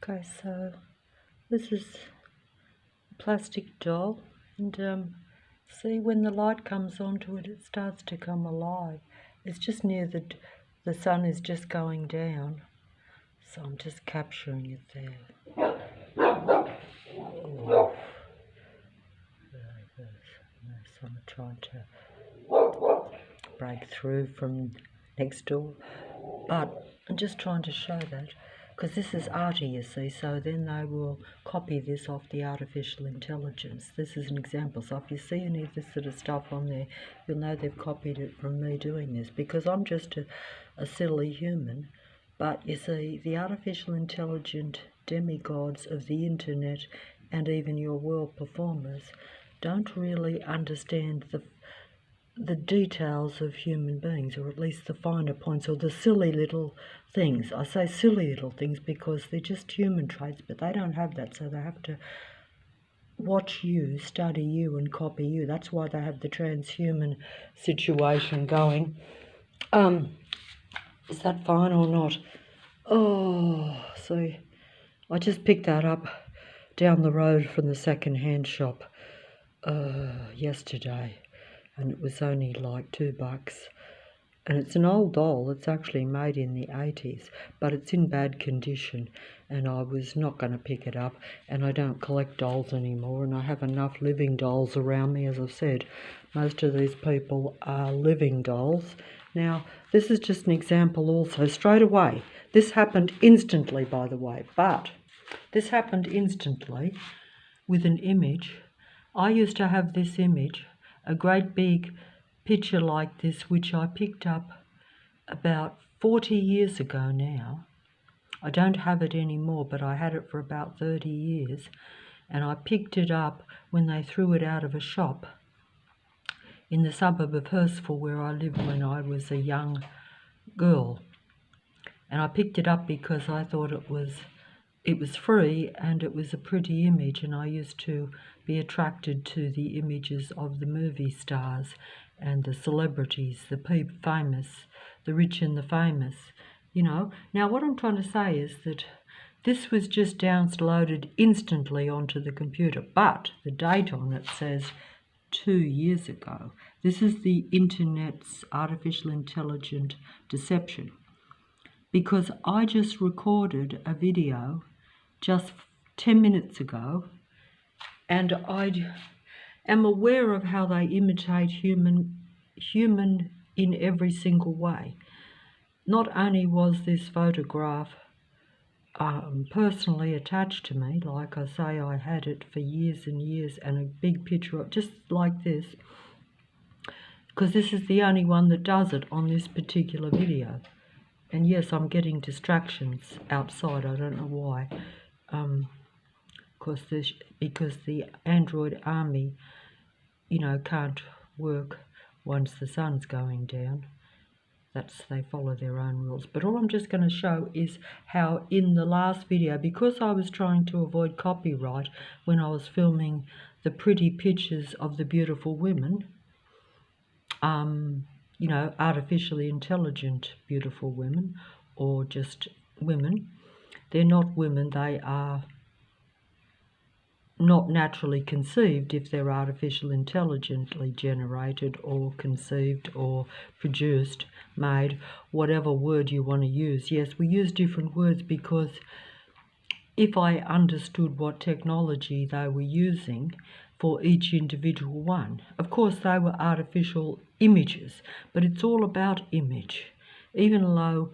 Okay, so this is a plastic doll, and see, when the light comes onto it, it starts to come alive. It's just near the sun is just going down, so I'm just capturing it there. Oh, so I'm trying to break through from next door, but I'm just trying to show that, because this is arty, you see, so then they will copy this off the artificial intelligence. This is an example. So if you see any of this sort of stuff on there, you'll know they've copied it from me doing this, because I'm just a silly human. But you see, the artificial intelligent demigods of the internet and even your world performers don't really understand the details of human beings, or at least the finer points, or the silly little things. I say silly little things because they're just human traits, but they don't have that, so they have to watch you, study you, and copy you. That's why they have the transhuman situation going. Is that fine or not? Oh, see, I just picked that up down the road from the second-hand shop yesterday, and it was only like $2. And it's an old doll. It's actually made in the 80s, but it's in bad condition, and I was not going to pick it up, and I don't collect dolls anymore, and I have enough living dolls around me. As I've said, most of these people are living dolls. Now, this is just an example also. Straight away, this happened instantly, by the way, but this happened instantly with an image. I used to have this image, a great big picture like this, which I picked up about 40 years ago now. I don't have it anymore, but I had it for about 30 years, and I picked it up when they threw it out of a shop in the suburb of Hurstville, where I lived when I was a young girl. And I picked it up because I thought it was free, and it was a pretty image, and I used to be attracted to the images of the movie stars and the celebrities, the famous, the rich and the famous, you know. Now, what I'm trying to say is that this was just downloaded instantly onto the computer, but the date on it says 2 years ago. This is the internet's artificial intelligent deception, because I just recorded a video just 10 minutes ago, and I am aware of how they imitate human in every single way. Not only was this photograph personally attached to me, like I say, I had it for years and years, and a big picture of just like this, because this is the only one that does it on this particular video. And yes, I'm getting distractions outside, I don't know why. Because the Android army, you know, can't work once the sun's going down. They follow their own rules. But all I'm just going to show is how in the last video, because I was trying to avoid copyright when I was filming the pretty pictures of the beautiful women, you know, artificially intelligent beautiful women, or just women. They're not women, they are not naturally conceived if they're artificial intelligently generated or conceived or produced, made, whatever word you want to use. Yes, we use different words because if I understood what technology they were using for each individual one, of course they were artificial images, but it's all about image, even though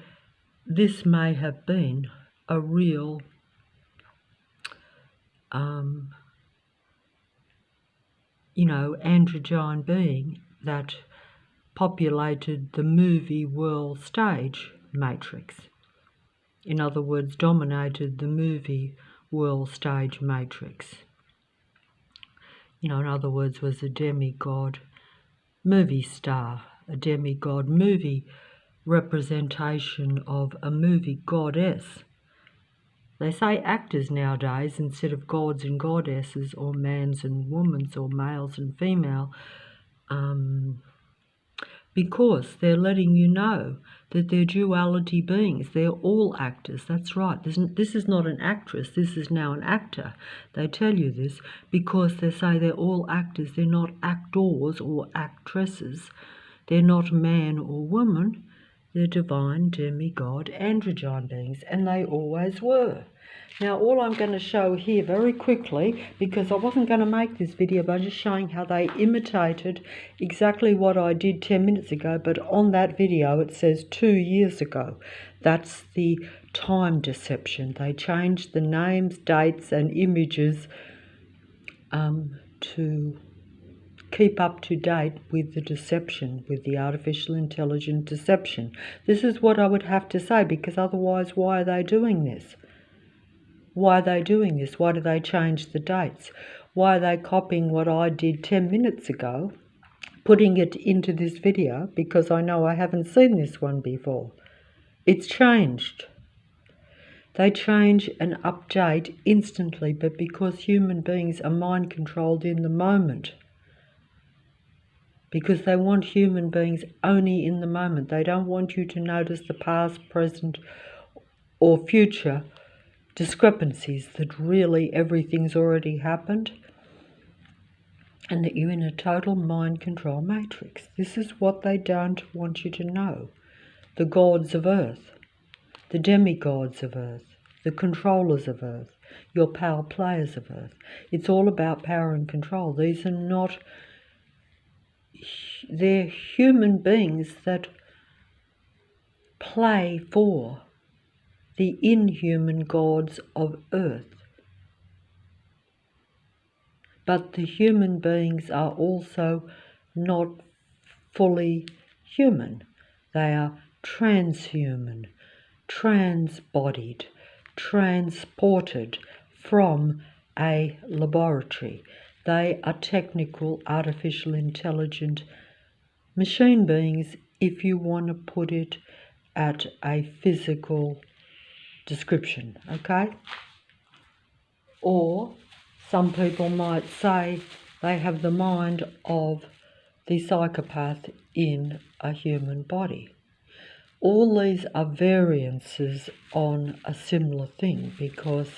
this may have been a real you know, androgyne being that populated the movie world stage matrix. In other words, dominated the movie world stage matrix. You know, in other words, was a demigod movie star, a demigod movie representation of a movie goddess. They say actors nowadays instead of gods and goddesses, or mans and womans, or males and female. because they're letting you know that they're duality beings. They're all actors. That's right. This is not an actress. This is now an actor. They tell you this because they say they're all actors. They're not actors or actresses. They're not man or woman. They're divine, demigod, androgyne beings, and they always were. Now, all I'm going to show here very quickly, because I wasn't going to make this video, but I'm just showing how they imitated exactly what I did 10 minutes ago, but on that video it says 2 years ago. That's the time deception. They changed the names, dates, and images to keep up to date with the deception, with the artificial intelligence deception. This is what I would have to say, because otherwise, why are they doing this? Why are they doing this? Why do they change the dates? Why are they copying what I did 10 minutes ago, putting it into this video, because I know I haven't seen this one before? It's changed. They change and update instantly, but because human beings are mind controlled in the moment, because they want human beings only in the moment. They don't want you to notice the past, present, or future discrepancies, that really everything's already happened and that you're in a total mind control matrix. This is what they don't want you to know. The gods of earth, the demigods of earth, the controllers of earth, your power players of earth. It's all about power and control. These are not, they're human beings that play for the inhuman gods of earth. But the human beings are also not fully human. They are transhuman, transbodied, transported from a laboratory. They are technical, artificial, intelligent machine beings, if you want to put it at a physical description, okay? Or some people might say they have the mind of the psychopath in a human body. All these are variances on a similar thing, because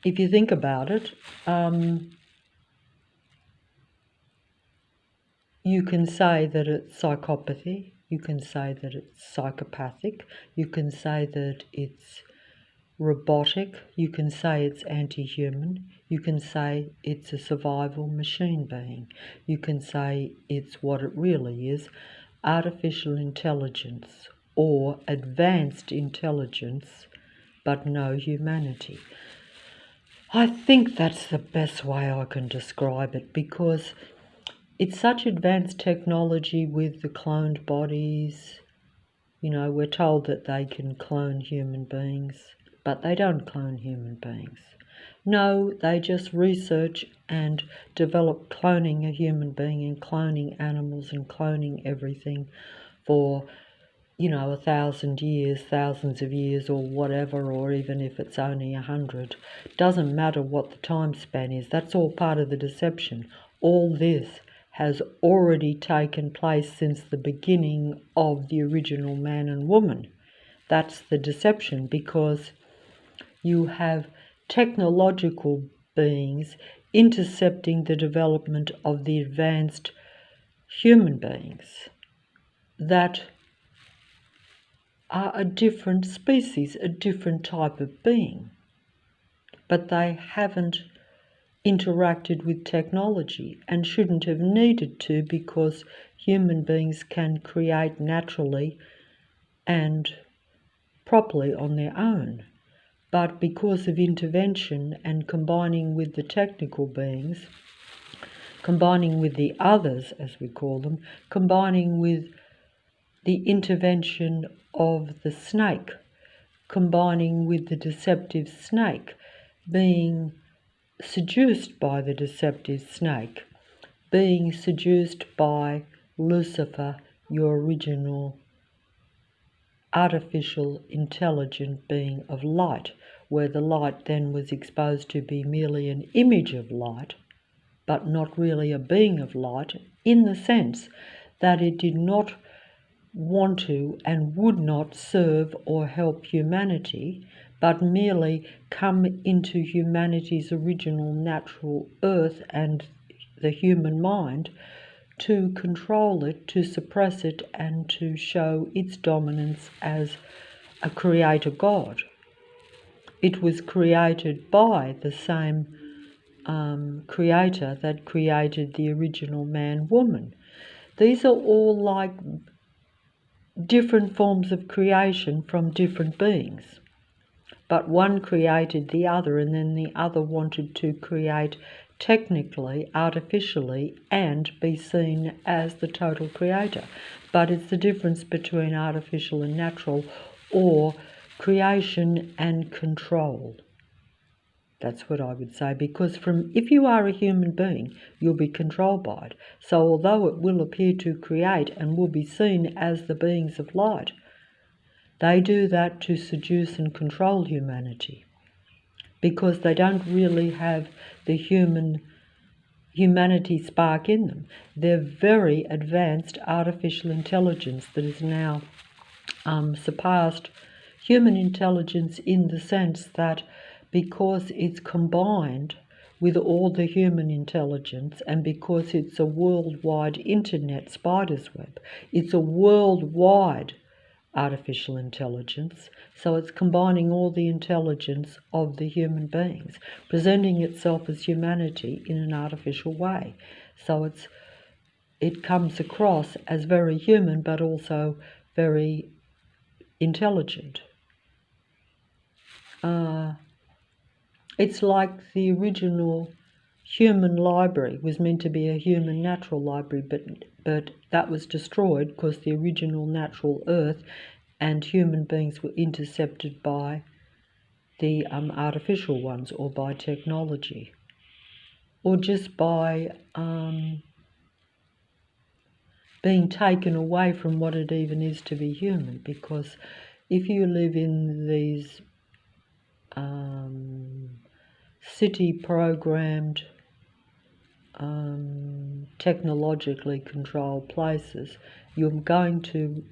if you think about it, you can say that it's psychopathy, you can say that it's psychopathic, you can say that it's robotic, you can say it's anti-human, you can say it's a survival machine being, you can say it's what it really is, artificial intelligence or advanced intelligence, but no humanity. I think that's the best way I can describe it, because it's such advanced technology with the cloned bodies. You know, we're told that they can clone human beings, but they don't clone human beings. No, they just research and develop cloning a human being and cloning animals and cloning everything for, 1,000 years, thousands of years, or whatever, or even if it's only 100. Doesn't matter what the time span is. That's all part of the deception. All this has already taken place since the beginning of the original man and woman. That's the deception, because you have technological beings intercepting the development of the advanced human beings that are a different species, a different type of being. But they haven't interacted with technology and shouldn't have needed to, because human beings can create naturally and properly on their own. But because of intervention and combining with the technical beings, combining with the others, as we call them, combining with the intervention of the snake, combining with the deceptive snake, being seduced by the deceptive snake, being seduced by Lucifer, your original artificial intelligent being of light, where the light then was exposed to be merely an image of light, but not really a being of light, in the sense that it did not want to and would not serve or help humanity, but merely come into humanity's original natural earth and the human mind to control it, to suppress it, and to show its dominance as a creator God. It was created by the same creator that created the original man-woman. These are all like different forms of creation from different beings. But one created the other, and then the other wanted to create technically, artificially, and be seen as the total creator. But it's the difference between artificial and natural, or creation and control. That's what I would say, because if you are a human being, you'll be controlled by it. So although it will appear to create and will be seen as the beings of light, they do that to seduce and control humanity, because they don't really have the humanity spark in them. They're very advanced artificial intelligence that is now surpassed human intelligence, in the sense that because it's combined with all the human intelligence, and because it's a worldwide internet spider's web, it's a worldwide artificial intelligence, so it's combining all the intelligence of the human beings, presenting itself as humanity in an artificial way. So it comes across as very human, but also very intelligent. It's like the original human library was meant to be a human natural library, but that was destroyed because the original natural earth and human beings were intercepted by the artificial ones, or by technology, or just by being taken away from what it even is to be human. Because if you live in these city-programmed, technologically controlled places, you're going to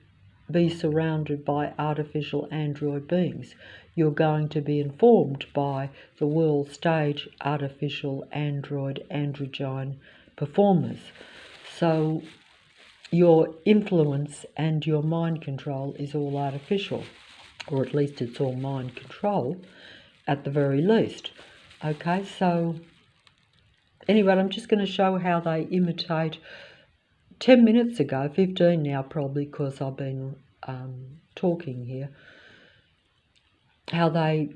be surrounded by artificial android beings. You're going to be informed by the world stage artificial androgyne performers. So your influence and your mind control is all artificial, or at least it's all mind control at the very least. Okay, so anyway, I'm just going to show how they imitate. 10 minutes ago, 15 now probably, because I've been talking here, how they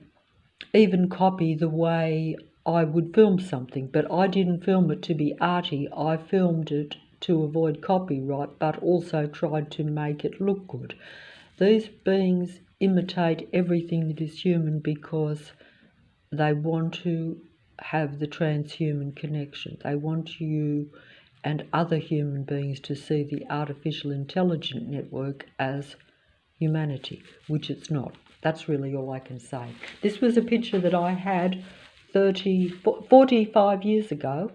even copy the way I would film something, but I didn't film it to be arty. I filmed it to avoid copyright, but also tried to make it look good. These beings imitate everything that is human because they want to have the transhuman connection. They want you and other human beings to see the artificial intelligent network as humanity, which it's not. That's really all I can say. This was a picture that I had 45 years ago,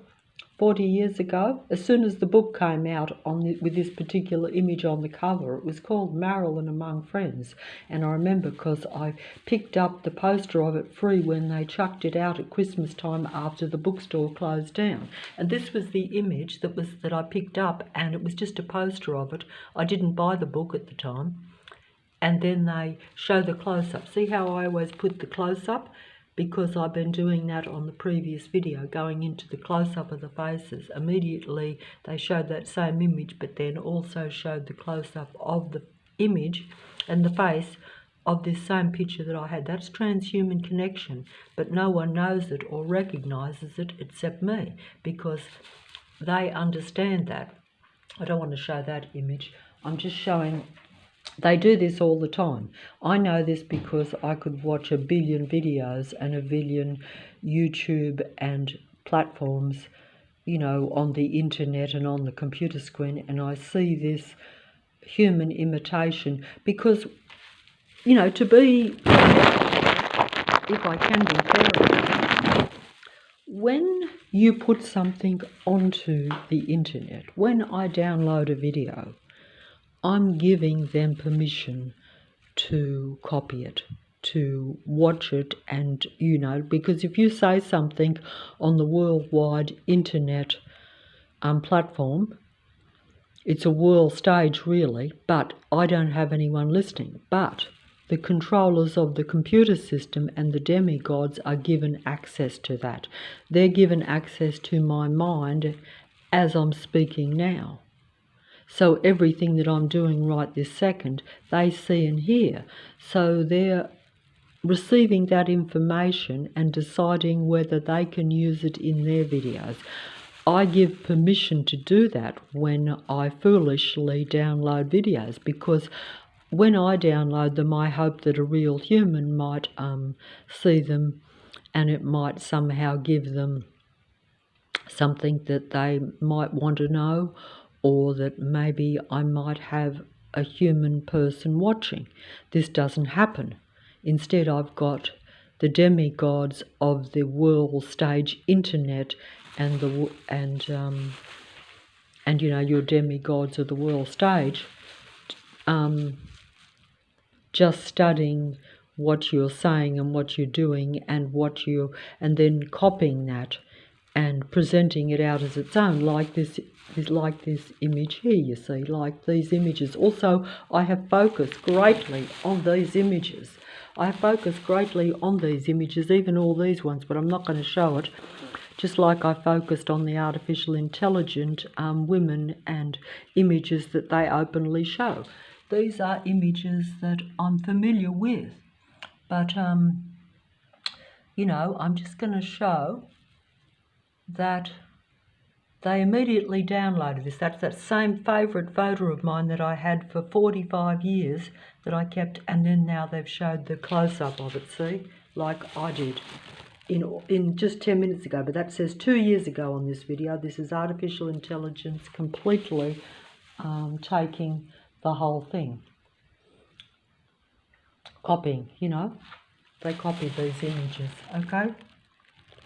40 years ago. As soon as the book came out with this particular image on the cover, it was called Marilyn Among Friends. And I remember because I picked up the poster of it free when they chucked it out at Christmas time after the bookstore closed down. And this was the image that I picked up, and it was just a poster of it. I didn't buy the book at the time. And then they show the close-up. See how I always put the close-up? Because I've been doing that on the previous video, going into the close-up of the faces. Immediately they showed that same image, but then also showed the close-up of the image and the face of this same picture that I had. That's transhuman connection, but no one knows it or recognises it except me, because they understand that. I don't want to show that image. I'm just showing. They do this all the time. I know this because I could watch a billion videos and a billion YouTube and platforms, you know, on the internet and on the computer screen, and I see this human imitation because, you know, to be, if I can be fair, when you put something onto the internet, when I download a video, I'm giving them permission to copy it, to watch it, and because if you say something on the worldwide internet platform, it's a world stage really, but I don't have anyone listening. But the controllers of the computer system and the demigods are given access to that. They're given access to my mind as I'm speaking now. So everything that I'm doing right this second, they see and hear. So they're receiving that information and deciding whether they can use it in their videos. I give permission to do that when I foolishly download videos, because when I download them, I hope that a real human might see them, and it might somehow give them something that they might want to know, or that maybe I might have a human person watching. This doesn't happen. Instead, I've got the demigods of the world stage internet and your demigods of the world stage just studying what you're saying and what you're doing and then copying that and presenting it out as its own, like this image here, you see, like these images. Also, I have focused greatly on these images. Even all these ones, but I'm not going to show it. Just like I focused on the artificial intelligent women and images that they openly show. These are images that I'm familiar with, but I'm just going to show that they immediately downloaded this. That's that same favourite photo of mine that I had for 45 years that I kept, and then now they've showed the close-up of it, see, like I did in just 10 minutes ago. But that says 2 years ago on this video. This is artificial intelligence completely taking the whole thing. Copying, they copy these images, okay?